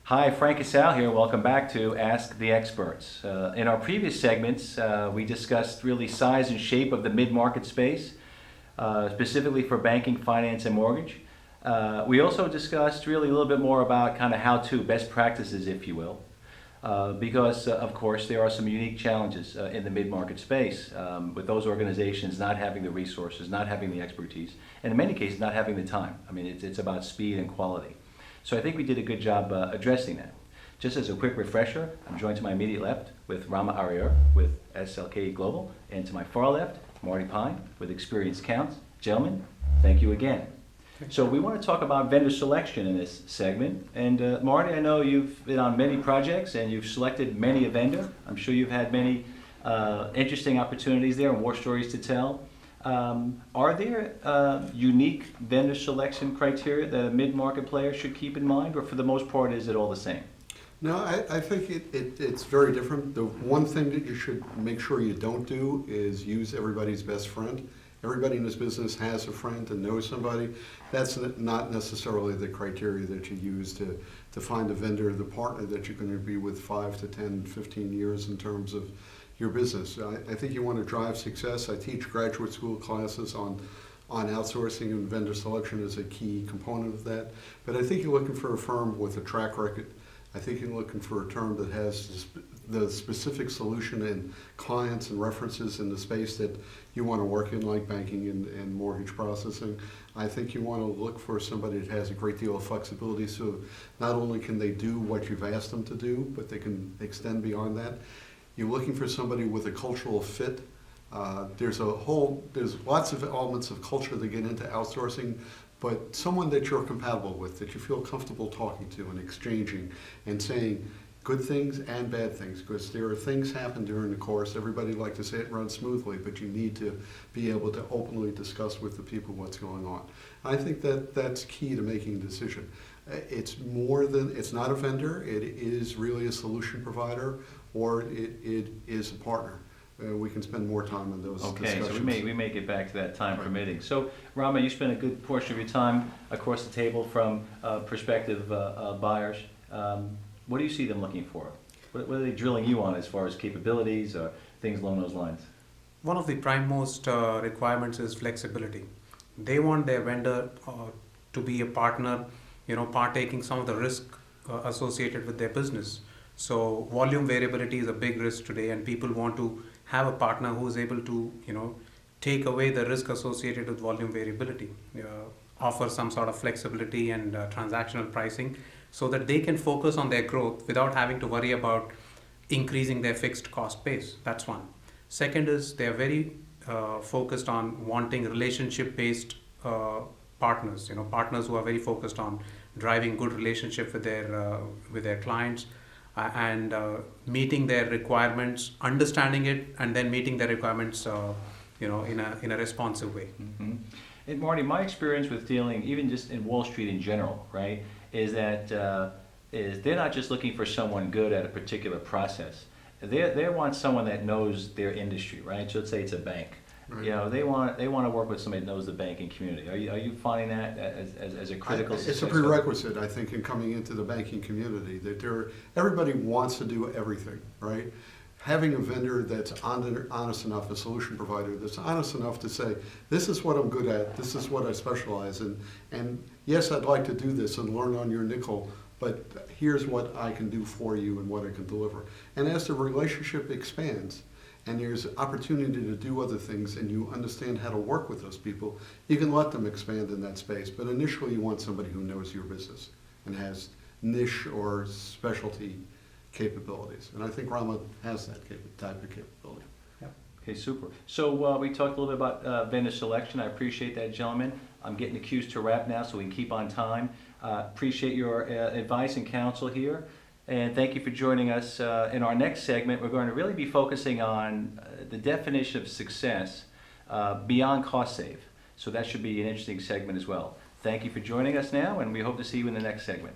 Hi, Frank Casale here. Welcome back to Ask the Experts. In our previous segments, we discussed really size and shape of the mid-market space, specifically for banking, finance, and mortgage. We also discussed really a little bit more about kind of how-to, best practices, if you will, because, of course, there are some unique challenges in the mid-market space with those organizations not having the resources, not having the expertise, and in many cases, not having the time. I mean, it's about speed and quality. So I think we did a good job addressing that. Just as a quick refresher, I'm joined to my immediate left with Ram Ariyur with SLK Global, and to my far left, Marty Pine with Experience Counts. Gentlemen, thank you again. So we want to talk about vendor selection in this segment. And Marty, I know you've been on many projects and you've selected many a vendor. I'm sure you've had many interesting opportunities there and war stories to tell. Are there unique vendor selection criteria that a mid-market player should keep in mind, or for the most part, is it all the same? No, I think it's very different. The one thing that you should make sure you don't do is use everybody's best friend. Everybody in this business has a friend and knows somebody. That's not necessarily the criteria that you use to find a vendor, the partner that you're going to be with 5 to 10, 15 years in terms of your business. I think you want to drive success. I teach graduate school classes on outsourcing, and vendor selection is a key component of that. But I think you're looking for a firm with a track record. I think you're looking for a term that has the specific solution and clients and references in the space that you want to work in, like banking and mortgage processing. I think you want to look for somebody that has a great deal of flexibility, so not only can they do what you've asked them to do, but they can extend beyond that. You're looking for somebody with a cultural fit. There's lots of elements of culture that get into outsourcing, but someone that you're compatible with, that you feel comfortable talking to and exchanging and saying good things and bad things, because there are things happen during the course. Everybody like to say it runs smoothly, but you need to be able to openly discuss with the people what's going on. I think that's key to making a decision. It's not a vendor, it is really a solution provider, or it is a partner. We can spend more time on those discussions. So we may get back to that, time permitting. So Rama, you spent a good portion of your time across the table from prospective buyers. What do you see them looking for? What are they drilling you on as far as capabilities or things along those lines? One of the prime most requirements is flexibility. They want their vendor to be a partner, partaking some of the risk associated with their business. So volume variability is a big risk today, and people want to have a partner who is able to, take away the risk associated with volume variability, offer some sort of flexibility and transactional pricing, so that they can focus on their growth without having to worry about increasing their fixed cost base. That's one. Second is they're very focused on wanting relationship-based partners. Partners who are very focused on driving good relationship with their clients. And meeting their requirements, understanding it, and then meeting their requirements, in a responsive way. Mm-hmm. And Marty, my experience with dealing, even just in Wall Street in general, right, is that they're not just looking for someone good at a particular process. They want someone that knows their industry, right? So let's say it's a bank. Right. They want to work with somebody that knows the banking community. Are you finding that as a critical? It's a prerequisite, I think, in coming into the banking community. That everybody wants to do everything, right? Having a vendor that's honest enough, a solution provider that's honest enough to say, this is what I'm good at, this is what I specialize in, and yes, I'd like to do this and learn on your nickel, but here's what I can do for you and what I can deliver. And as the relationship expands, and there's opportunity to do other things, and you understand how to work with those people, you can let them expand in that space. But initially, you want somebody who knows your business and has niche or specialty capabilities. And I think Rama has that type of capability. Yeah. Okay, super. So we talked a little bit about vendor selection. I appreciate that, gentlemen. I'm getting the cues to wrap now so we can keep on time. Appreciate your advice and counsel here. And thank you for joining us. In our next segment, we're going to really be focusing on the definition of success beyond cost save. So that should be an interesting segment as well. Thank you for joining us now, and we hope to see you in the next segment.